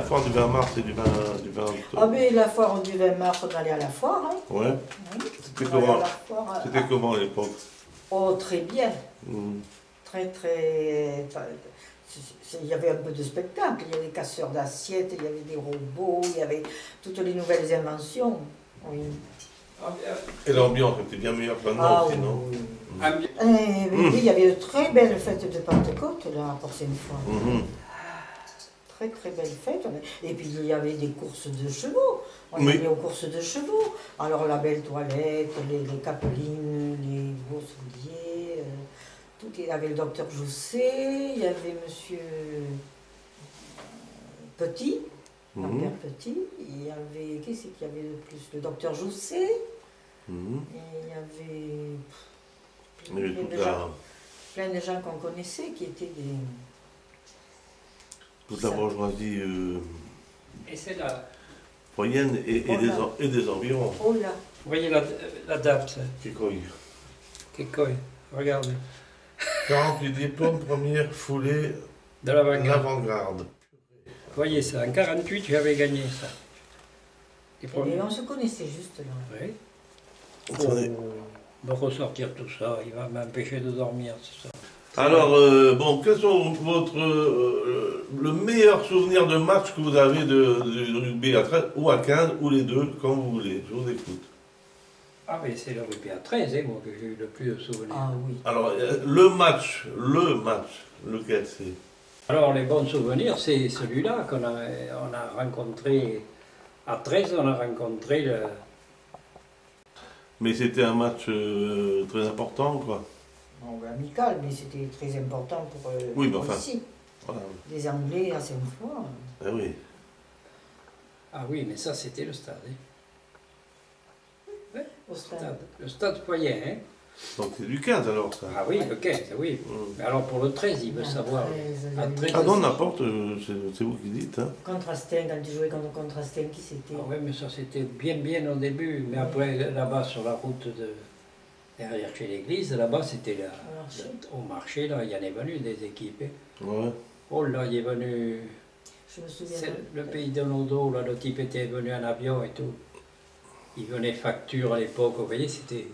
foire du 20 mars et du 20 octobre? Ah mais la foire du 20 mars, on allait à la foire. Hein. Ouais. Oui. C'était On allait comment? à la foire, C'était comment à l'époque? Oh, très bien. Mm. Très... Il y avait un peu de spectacle, il y avait des casseurs d'assiettes, il y avait des robots, il y avait toutes les nouvelles inventions. Oui. Et l'ambiance était bien meilleure que maintenant aussi, non? oui. Oui, il y avait de très belles fêtes de Pentecôte là, pour cette fois. Très très belles fêtes. Et puis il y avait des courses de chevaux. On allait aux courses de chevaux. Alors la belle toilette, les capelines, les beaux souliers. Tout, il y avait le docteur Jousset, il y avait monsieur Petit, Lambert Petit, il y avait, qui c'est qu'il y avait le plus? Le docteur Jousset, et il y avait plein de gens qu'on connaissait qui étaient des... Toute la bourgeoisie Et c'est là. moyenne et des environs. Oh là! Vous voyez la date, Kikoï. Regardez. 48 diplômes, première foulée De l'avant-garde. l'avant-garde. Voyez ça, en 48, j'avais gagné ça. Les Et premiers. on se connaissait juste là. Oui. Attendez. Me ressortir tout ça, il va m'empêcher de dormir, c'est ça. Alors, bon, quels sont le meilleur souvenir de match que vous avez de rugby à 13 ou à 15 ou les deux, quand vous voulez? Je vous écoute. Ah mais c'est le rugby à 13, hein, moi, que j'ai eu le plus de souvenirs. Ah oui. Alors, le match, lequel c'est? Alors les bons souvenirs, c'est celui-là qu'on a, on a rencontré, à 13, on a rencontré le... Mais c'était un match très important, quoi. Bon, amical, mais c'était très important pour Oui, mais pour enfin. ici. Voilà. Des Anglais à Sainte-Foy. Ah oui. Ah oui, mais ça c'était le stade. Hein. Au stade. Le stade Poyen, hein. Donc c'est du 15 alors, ça. Ah oui, le 15, oui. Mm. Mais alors pour le 13, il veut savoir. À 13, Ah non, n'importe, c'est vous qui dites, hein. Contrastin, quand tu jouais contre Contrastin, qui c'était? Ah oui, mais ça c'était bien au début. Mais après, là-bas sur la route de... derrière chez l'église, là-bas c'était là. Au marché, là, il y en est venu des équipes. Hein. Ouais. Oh là, il est venu... Je me souviens. C'est le pays de Nodo, là, le type était venu en avion et tout. Il venait facture à l'époque, vous voyez, c'était...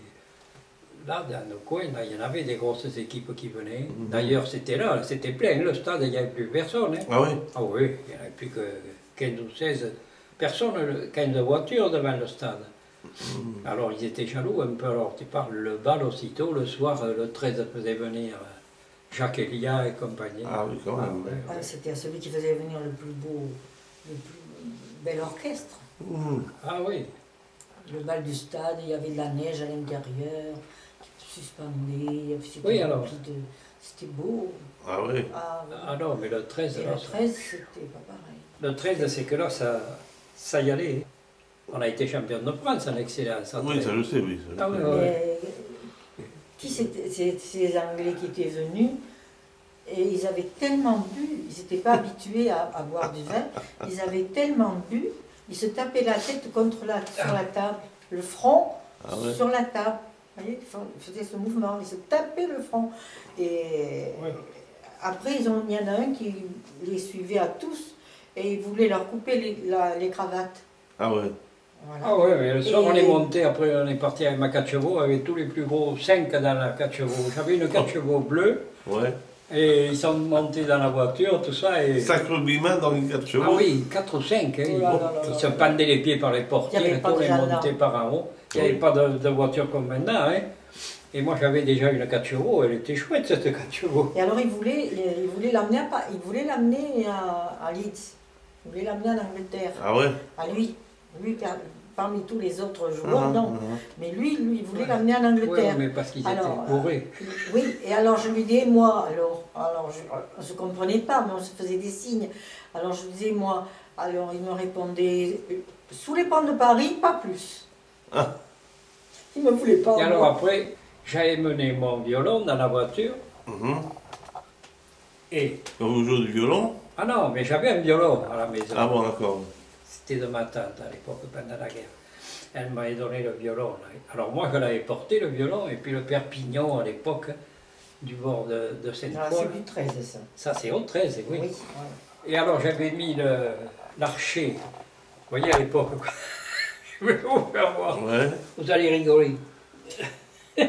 Là, dans nos coins, là, il y en avait des grosses équipes qui venaient. Mhm. D'ailleurs, c'était là, c'était plein, le stade, il n'y avait plus personne. Hein. Ah oui. Ah oui, il n'y avait plus que 15 ou 16 personnes, 15 voitures devant le stade. Mm. Alors, ils étaient jaloux un peu. Alors, tu parles le bal aussitôt, le soir, le 13 faisait venir Jacques Elia et compagnie. Ah oui, quand même. ouais, Ah, ouais. c'était celui qui faisait venir le plus beau, le plus bel orchestre. Mm. Ah oui. Le bal du stade, il y avait de la neige à l'intérieur, qui suspendait, c'était Oui, alors. rempli de... C'était beau. Ah oui. Ah, oui. Ah non, mais le 13, Et là, le 13, c'était pas pareil. le 13, c'est que là, ça y allait. On a été champion de France en excellence. en Oui, 13. ça je sais, oui. Ça, Ah je sais. oui, oui. Qui c'était ces Anglais qui étaient venus et ils avaient tellement bu, ils n'étaient pas habitués à boire du vin, ils avaient tellement bu, ils se tapaient la tête sur la table, le front Ah ouais. sur la table. Vous voyez, ils faisaient ce mouvement, ils se tapaient le front. Et Ouais. après, il y en a un qui les suivait à tous et il voulait leur couper les cravates. Ah ouais. Voilà. Ah ouais, mais le soir, Et- on est monté, après on est parti avec ma 4 chevaux, avec tous les plus gros 5 dans la 4 chevaux. J'avais une 4 chevaux bleue, Ouais. et ils sont montés dans la voiture, tout ça, et... Sacre rugbyman dans les 4 chevaux. Ah oui, 4 ou 5, hein, Oh là là là ils là. se pendaient les pieds par les Il y portières, avait et pas tout, de les gendarmes. montaient par en haut. Il n'y avait pas de voiture comme maintenant, hein. Et moi j'avais déjà une 4 chevaux, elle était chouette cette 4 chevaux. Et alors il voulait l'amener à Leeds. Il voulait l'amener en Angleterre. Ah ouais. À lui. Parmi tous les autres joueurs, non. Ah. Mais lui, il voulait Ouais. l'amener en Oui, Angleterre. mais parce qu'ils étaient Alors, bourrés. Oui, et alors je lui disais, moi, alors je ne comprenais pas, mais on se faisait des signes. Alors je lui disais, moi, alors il me répondait, sous les pentes de Paris, pas plus. Ah. Il ne me voulait pas. Et alors moi. après, j'avais mené mon violon dans la voiture, Mhm. et... Quand vous jouez du violon? Ah non, mais j'avais un violon à la maison. Ah bon, d'accord. C'était de ma tante à l'époque, pendant la guerre. Elle m'avait donné le violon. Là. Alors moi, je l'avais porté, le violon, et puis le père Pignon, à l'époque, du bord de Ah, Sainte-Foy. c'est du 13, ça. Ça, c'est au 13, oui. Oui, Et alors, j'avais mis l'archer. Vous voyez, à l'époque, quoi. Je vais vous faire voir. Ouais. Vous allez rigoler.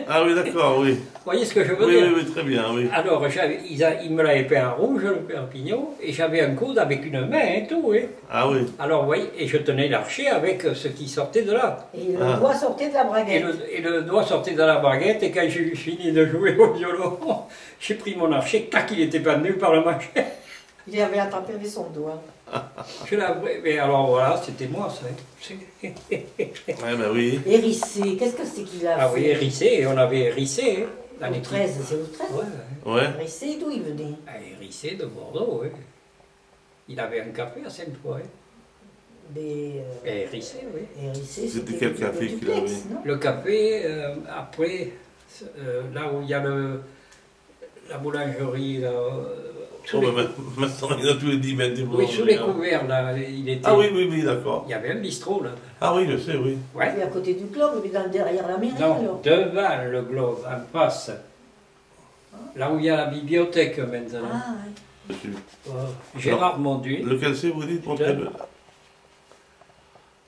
Ah oui, d'accord, oui. Vous voyez ce que je veux Oui, dire? oui, oui, très bien, oui. Alors, il me l'avait peint en rouge, le père Pignon, et j'avais un coude avec une main et tout, oui. Ah oui. Alors, vous voyez, et je tenais l'archer avec ce qui sortait de là. Et le Ah. doigt sortait de la Et braguette. le doigt sortait de la baguette, et quand j'ai eu fini de jouer au violon, j'ai pris mon archer, tac, il était pendu par le machin. Il avait attrapé avec son doigt. Je l'avais, mais alors voilà, c'était moi, ça. Ouais, ben oui. Hérissé, qu'est-ce que c'est qu'il a Ah fait? oui, hérissé, on avait hérissé, hein, dans Au l'équipe. 13, c'est au 13. Ouais, ouais. Ouais. Hérissé, d'où il venait? Ah, hérissé de Bordeaux, oui. Il avait un café à Sainte-Foy. Mais, Et hérissé, oui. Hérissé, C'était c'était quel le café qu'il duplex, avait? non? Le café, après, là où il y a la boulangerie, là, sous Oh, les, ben, maintenant, il y en a tous les 10 mètres des oui, sous les boulangeries, hein. couverts, là, il était... Ah oui, oui, oui, d'accord. Il y avait un bistrot, là. Ah oui, je sais, oui. Ouais. Et à côté du club, mais derrière la mairie, Non, alors. devant le Globe, en face. Là où il y a la bibliothèque maintenant. Ah, dessus. Gérard Monduit. Lequel c'est, vous dites, entraîneur?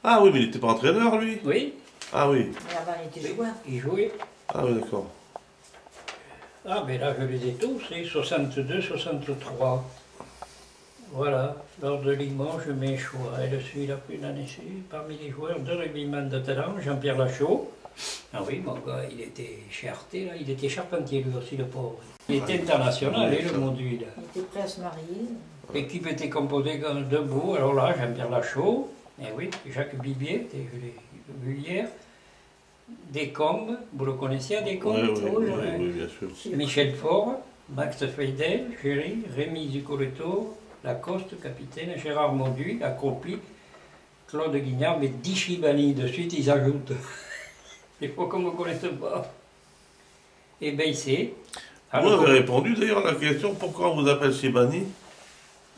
Ah oui, mais il n'était pas entraîneur, lui? Oui. Ah oui. Mais avant, il était joueur. Il jouait. Ah oui, d'accord. Ah, mais là, je les ai tous, c'est 62, 63. Voilà, lors de Limoges, je mets choix. Et le celui-là, plus l'année suivante, parmi les joueurs de rugbyman de talent, Jean-Pierre Lachaud. Ah oui, mon gars, il était chez Arte, là, il était charpentier lui aussi, le pauvre. Il était international, le Monduit, là. Il était prêt à se marier. L'équipe était composée debout, alors là, Jean-Pierre Lachaud, et oui, Jacques Bibier, je l'ai vu hier, Descombes, vous le connaissiez, Descombes? Oui, bien sûr. Michel Faure, Max Feidel, Géry, Rémi Zucoleto, Lacoste, capitaine, Gérard Monduit, accroupi, Claude Guignard, mais 10 Chibani de suite, ils ajoutent. Il faut qu'on ne me connaisse pas. Et Beissé. Vous avez répondu d'ailleurs à la question pourquoi on vous appelle Chibani?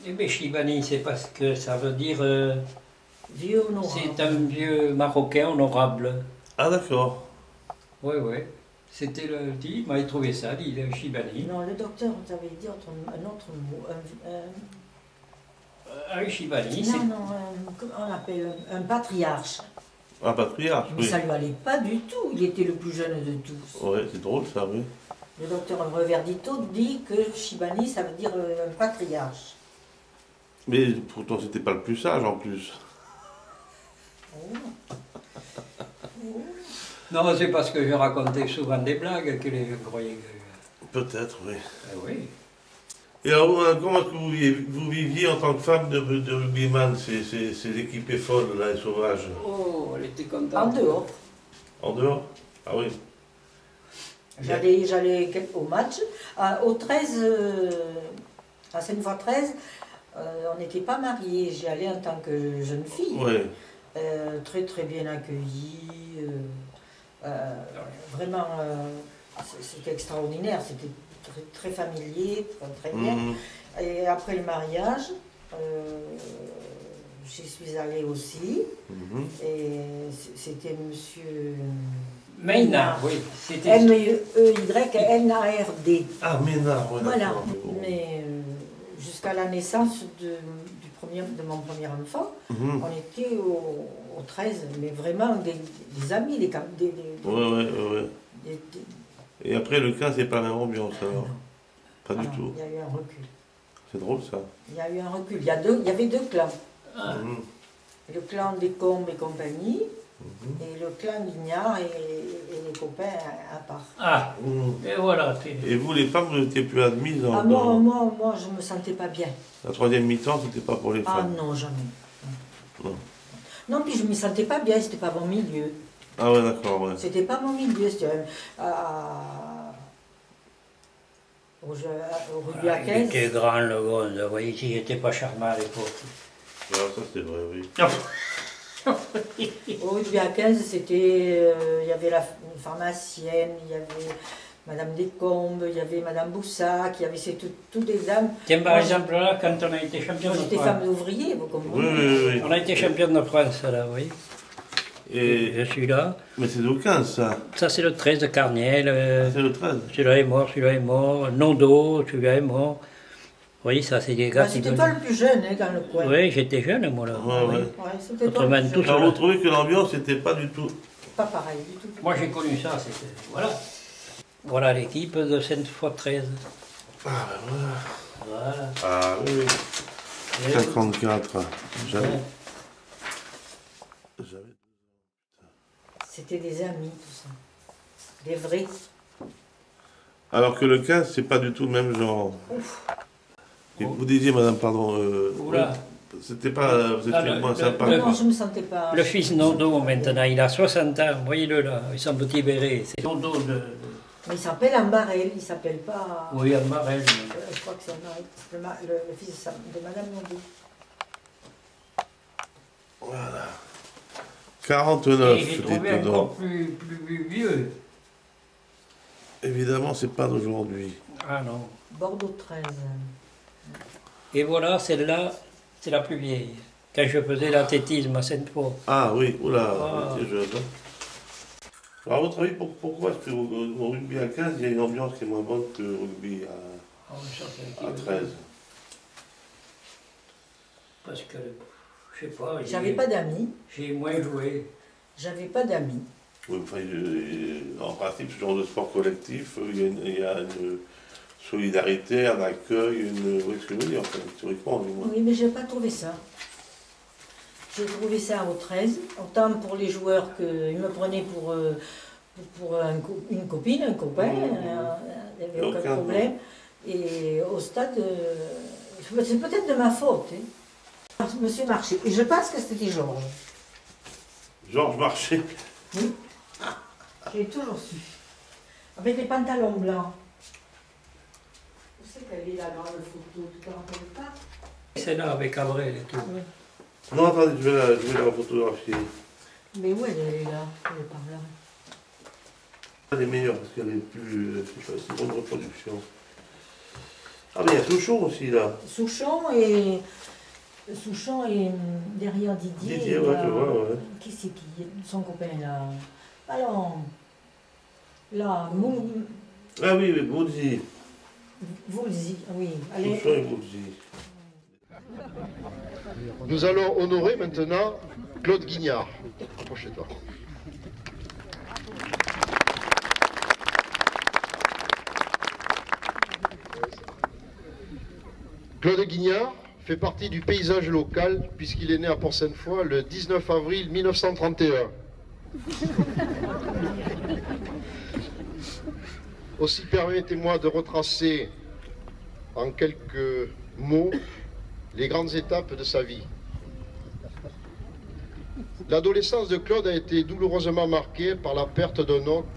Eh bien, Chibani, c'est parce que ça veut dire. Vieux honorable. C'est un vieux marocain honorable. Ah d'accord. Oui, oui. C'était le dit, il m'avait trouvé ça, dit le Chibani. Non, le docteur t'avait dit un autre mot. Un Chibani, Non, non, comment on appelle un patriarche. Un patriarche, Mais oui. ça lui allait pas du tout. Il était le plus jeune de tous. Oui, c'est drôle ça, oui. Le docteur Reverdito dit que Chibani, ça veut dire un patriarche. Mais pourtant, c'était pas le plus sage en plus. Oh. Non, c'est parce que je racontais souvent des blagues que les gens croyaient que. Peut-être, oui. Oui. Et alors, comment est-ce que vous viviez en tant que femme de rugbyman, ces équipées folles, là, et sauvages? Oh, elle était contente. En dehors. En dehors? Ah oui. J'allais au match. Au 13, à Seine-Fois-13, on n'était pas mariés. J'y allais en tant que jeune fille. Oui. Très très bien accueillie. Vraiment, c'était extraordinaire. C'était très familier, très bien. Et après le mariage, j'y suis allée aussi. Et c'était monsieur Maynard, oui. C'était. M-E-Y-N-A-R-D. Ah, Ménard, oui. Voilà. Mais jusqu'à la naissance de mon premier enfant, on était au 13, mais vraiment des amis, des Oui. Et après, le 15, c'est pas la même ambiance, alors? Pas du tout. Il y a eu un recul. C'est drôle, ça. Il y a eu un recul. Il y avait deux clans. Ah. Le clan des Combes et compagnie, et le clan Guignard et les copains à part. Ah, et voilà. Et vous, les femmes, vous n'étiez plus admises dans... Moi, je me sentais pas bien. La troisième mi-temps, c'était pas pour les Ah femmes? non, jamais. Non. Non, puis je me sentais pas bien, c'était pas mon milieu. Ah ouais, d'accord, ouais. C'était pas mon milieu, c'était au rugby à 15. Il était grand, le Gonze. Vous voyez, il n'était pas charmant à l'époque. Ah, ça, c'est vrai, oui. Au rugby à 15, c'était, il y avait la pharmacienne, il y avait Madame Descombes, il y avait Madame Boussac, il y avait toutes des dames. Tiens, par exemple, là, quand on a été champion Moi, de j'étais France. femme d'ouvrier, vous comprenez. Oui. On a été champion de France, là, oui. Et... Je suis là. Mais c'est le 15, ça. Ça, c'est le 13 de Carniel. C'est le 13. Celui-là est mort, celui-là est mort. Nondo, celui-là est mort. Oui, ça, c'est des gars qui... C'était toi le plus jeune, hein, dans le coin. Oui, j'étais jeune, moi, là. Ouais. Ouais, c'était toi Autrement, le plus tout jeune. Alors, vous trouvez que l'ambiance n'était pas du tout... Pas pareil du tout. Moi, j'ai connu ça, c'était... Voilà. Voilà l'équipe de Sainte-Foy-13. Ah, ben voilà. Voilà. Ah, oui. Et- 54. J'avais... C'était des amis, tout ça. Des vrais. Alors que le 15, c'est pas du tout le même genre. Et vous disiez, madame, pardon... Oula. C'était pas... Vous étiez moins sympa. Non, je me sentais pas... Le fils Nondo, maintenant, il a 60 ans. Voyez-le, là, avec son petit béret. C'est Nondo de... Mais il s'appelle Ambarel, il s'appelle pas... Oui, Amarel. Je crois que c'est Ambarel, le fils de Madame Nondo. Voilà. 49, Et j'ai dites trouvé donc. encore plus vieux. Évidemment, c'est pas d'aujourd'hui. Ah non. Bordeaux 13. Et voilà, celle-là, c'est la plus vieille. Quand je faisais l'athlétisme à Sainte-Foy. Ah oui, oula, Ah. vous étiez jeune. Hein. Alors, à votre avis, pourquoi est-ce qu'au rugby à 15, il y a une ambiance qui est moins bonne que au rugby Ah oui, ça, c'est à 13? Parce que, je sais pas, J'avais pas d'amis. j'ai moins joué. J'avais pas d'amis. Oui, enfin, en principe, ce genre de sport collectif, il y a une solidarité, un accueil, vous voyez ce que je veux dire, enfin, historiquement. Moi. Oui, mais j'ai pas trouvé ça. J'ai trouvé ça au 13, autant pour les joueurs qu'ils me prenaient pour une copine, un copain, il n'y avait aucun problème. Et au stade, c'est peut-être de ma faute. Hein. Monsieur Marché, et je pense que c'était Georges. Georges Marché. Oui, j'ai toujours su. Avec les pantalons blancs. Vous savez qu'elle est la grande photo, tu te rappelles pas? C'est là avec Abrel et tout. Oui. Non, attendez, je vais la photographier. Mais où elle est là? Elle est par là. Elle est meilleure parce qu'elle est plus. C'est une bonne reproduction. Ah, mais il y a Souchon aussi là. Souchon et derrière Didier. Didier, ouais, je vois, ouais. Qui c'est qui? Son copain là. Alors, là, Ah oui, mais Boudzi. Woolsey, oui. Allez. Souchon et Boudzi. Nous allons honorer maintenant Claude Guignard. Approchez-toi. Claude Guignard fait partie du paysage local puisqu'il est né à Port-Sainte-Foy le 19 avril 1931. Aussi permettez-moi de retracer en quelques mots les grandes étapes de sa vie. L'adolescence de Claude a été douloureusement marquée par la perte d'un oncle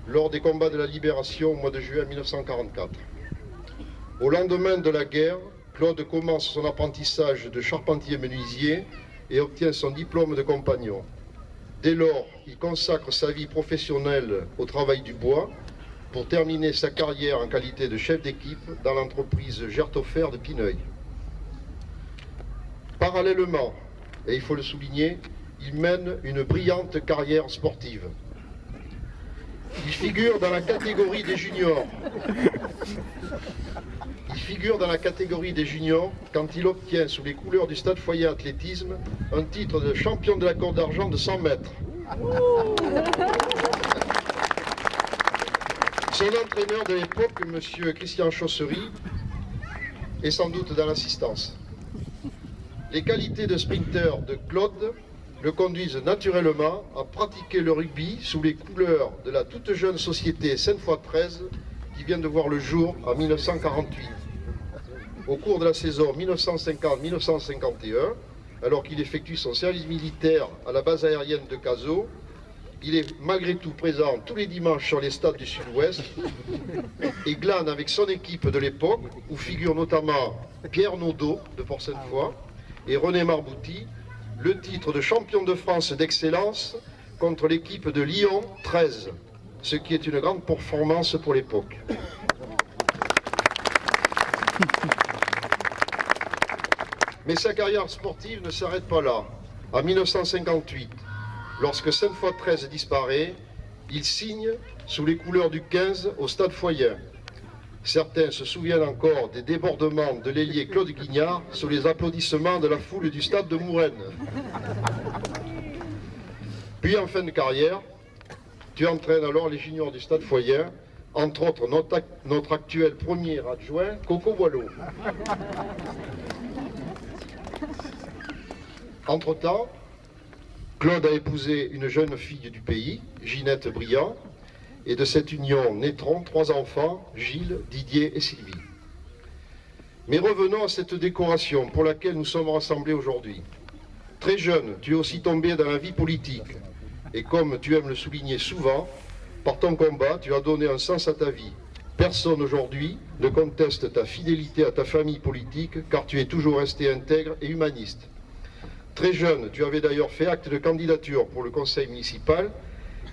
lors des combats de la Libération au mois de juillet 1944. Au lendemain de la guerre, Claude commence son apprentissage de charpentier menuisier et obtient son diplôme de compagnon. Dès lors, il consacre sa vie professionnelle au travail du bois pour terminer sa carrière en qualité de chef d'équipe dans l'entreprise Gerthofer de Pineuil. Parallèlement, et il faut le souligner, il mène une brillante carrière sportive. Il figure dans la catégorie des juniors. Quand il obtient sous les couleurs du Stade Foyer Athlétisme un titre de champion de la Côte d'Argent de 100 mètres. Son entraîneur de l'époque, M. Christian Chaussery, est sans doute dans l'assistance. Les qualités de sprinter de Claude le conduisent naturellement à pratiquer le rugby sous les couleurs de la toute jeune société Sainte-Foy 13 qui vient de voir le jour en 1948. Au cours de la saison 1950-1951, alors qu'il effectue son service militaire à la base aérienne de Cazaux, il est malgré tout présent tous les dimanches sur les stades du Sud-Ouest et glane avec son équipe de l'époque, où figurent notamment Pierre Naudot de Port-Sainte-Foy et René Marbouty, le titre de champion de France d'excellence contre l'équipe de Lyon 13, ce qui est une grande performance pour l'époque. Mais sa carrière sportive ne s'arrête pas là. En 1958, lorsque Sainte-Foy 13 disparaît, il signe sous les couleurs du 15 au Stade Foyen. Certains se souviennent encore des débordements de l'ailier Claude Guignard sous les applaudissements de la foule du stade de Mouraine. Puis en fin de carrière, tu entraînes alors les juniors du Stade Foyen, entre autres notre actuel premier adjoint, Coco Boileau. Entre-temps, Claude a épousé une jeune fille du pays, Ginette Briand, et de cette union naîtront 3 enfants, Gilles, Didier et Sylvie. Mais revenons à cette décoration pour laquelle nous sommes rassemblés aujourd'hui. Très jeune, tu es aussi tombé dans la vie politique. Et comme tu aimes le souligner souvent, par ton combat, tu as donné un sens à ta vie. Personne aujourd'hui ne conteste ta fidélité à ta famille politique, car tu es toujours resté intègre et humaniste. Très jeune, tu avais d'ailleurs fait acte de candidature pour le conseil municipal,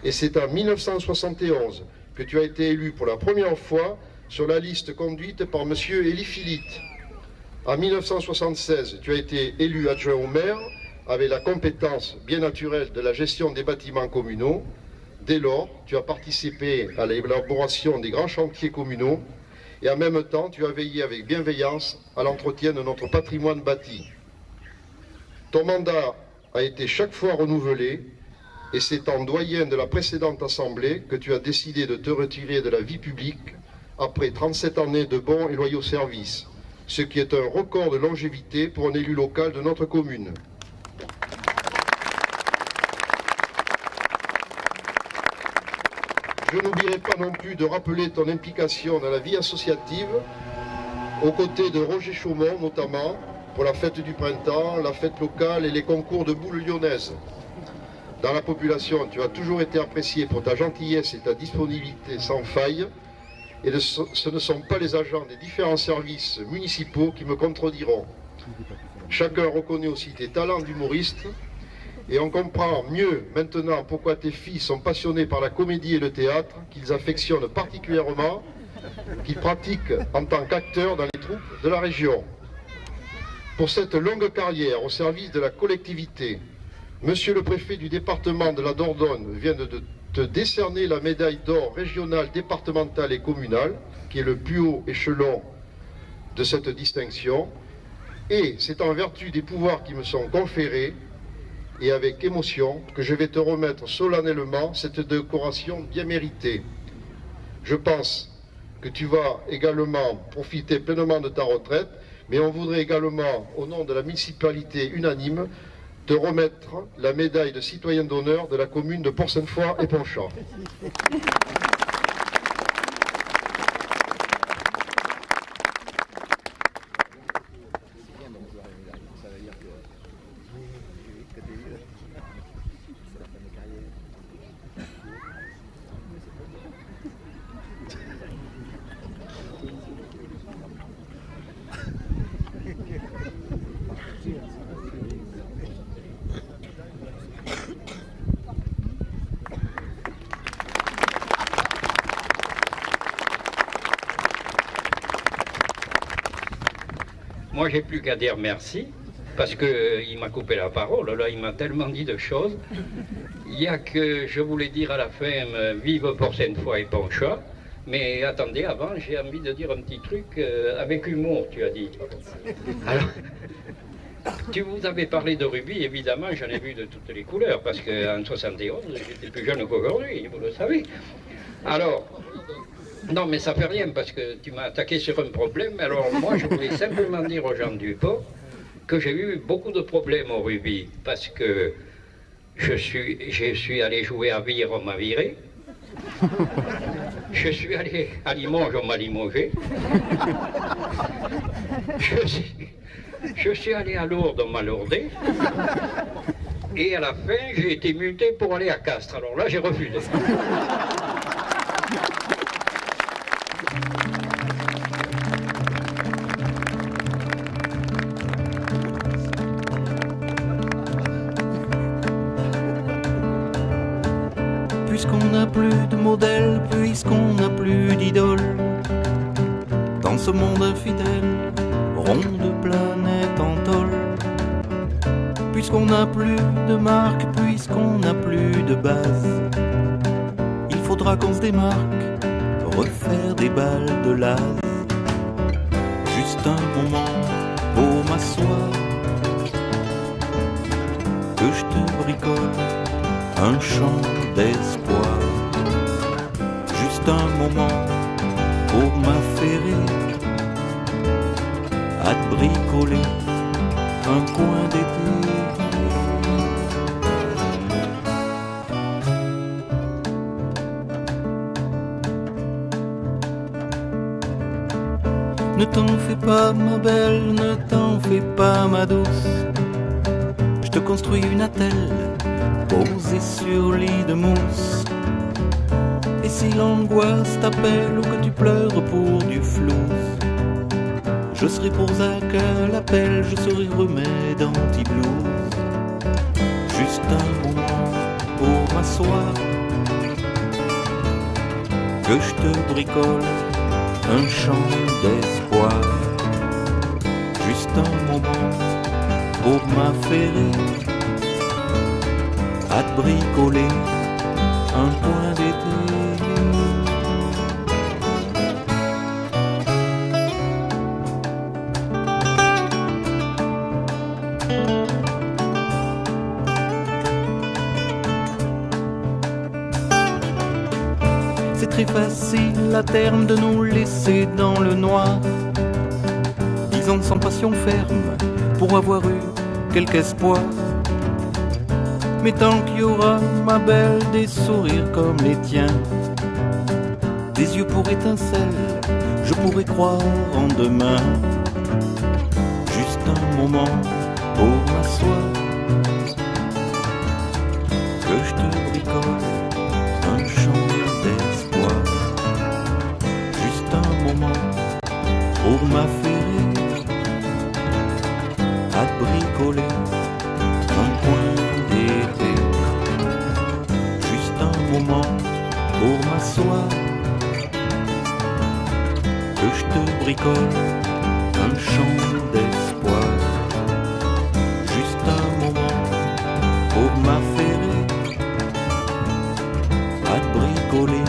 et c'est en 1971 que tu as été élu pour la première fois sur la liste conduite par M. Élie Philippe. En 1976, tu as été élu adjoint au maire avec la compétence bien naturelle de la gestion des bâtiments communaux. Dès lors, tu as participé à l'élaboration des grands chantiers communaux et en même temps, tu as veillé avec bienveillance à l'entretien de notre patrimoine bâti. Ton mandat a été chaque fois renouvelé et c'est en doyen de la précédente Assemblée que tu as décidé de te retirer de la vie publique après 37 années de bons et loyaux services, ce qui est un record de longévité pour un élu local de notre commune. Je n'oublierai pas non plus de rappeler ton implication dans la vie associative, aux côtés de Roger Chaumont notamment, pour la fête du printemps, la fête locale et les concours de boules lyonnaises. Dans la population, tu as toujours été apprécié pour ta gentillesse et ta disponibilité sans faille, et ce ne sont pas les agents des différents services municipaux qui me contrediront. Chacun reconnaît aussi tes talents d'humoriste, et on comprend mieux maintenant pourquoi tes filles sont passionnées par la comédie et le théâtre, qu'ils affectionnent particulièrement, qu'ils pratiquent en tant qu'acteurs dans les troupes de la région. Pour cette longue carrière au service de la collectivité, Monsieur le préfet du département de la Dordogne vient de te décerner la médaille d'or régionale, départementale et communale, qui est le plus haut échelon de cette distinction, et c'est en vertu des pouvoirs qui me sont conférés et avec émotion que je vais te remettre solennellement cette décoration bien méritée. Je pense que tu vas également profiter pleinement de ta retraite, mais on voudrait également, au nom de la municipalité unanime, te remettre la médaille de citoyen d'honneur de la commune de Port-Sainte-Foy et Ponchamp. Moi, j'ai plus qu'à dire merci, parce qu'il m'a coupé la parole. Là, il m'a tellement dit de choses. Il y a que je voulais dire à la fin, vive Port-Sainte-Foy et Ponchamp. Mais attendez, avant, j'ai envie de dire un petit truc avec humour, tu as dit. Alors, tu vous avez parlé de rugby, évidemment, j'en ai vu de toutes les couleurs, parce qu'en 71, j'étais plus jeune qu'aujourd'hui, vous le savez. Alors, non, mais ça fait rien, parce que tu m'as attaqué sur un problème. Alors moi, je voulais simplement dire aux gens du port que j'ai eu beaucoup de problèmes au rugby, parce que je suis allé jouer à Vire, on m'a viré. Je suis allé à Limoges, on m'a limogé. Je suis allé à Lourdes, on m'a lourdé. Et à la fin, j'ai été muté pour aller à Castres. Alors là, j'ai refusé. Puisqu'on n'a plus de modèle, puisqu'on n'a plus d'idole, dans ce monde infidèle, rond de planète en tôle. Puisqu'on n'a plus de marque, puisqu'on n'a plus de base, il faudra qu'on se démarque, refaire des balles de lase. Juste un moment pour m'asseoir, que je te bricole un champ d'espoir. Juste un moment pour m'affairer à te bricoler un coin d'été. Ne t'en fais pas ma belle, ne t'en fais pas ma douce, je te construis une attelle posée sur lit de mousse. Et si l'angoisse t'appelle ou que tu pleures pour du flouze, je serai pour Zach à l'appel, je serai remède anti-blues. Juste un moment pour m'asseoir, que je te bricole un champ d'espoir. Juste un moment pour m'affairer à te bricoler un coin d'été. facile à terme de nous laisser dans le noir, 10 ans sans passion ferme pour avoir eu quelque espoir. Mais tant qu'il y aura, ma belle, des sourires comme les tiens, des yeux pour étincelles, je pourrais croire en demain. Juste un moment pour m'asseoir, que je te bricole un champ d'espoir. Juste un moment pour m'affairer à te bricoler un coin d'été. Juste un moment pour m'asseoir, que je te bricole un champ d'espoir. Juste un moment pour m'affairer à te bricoler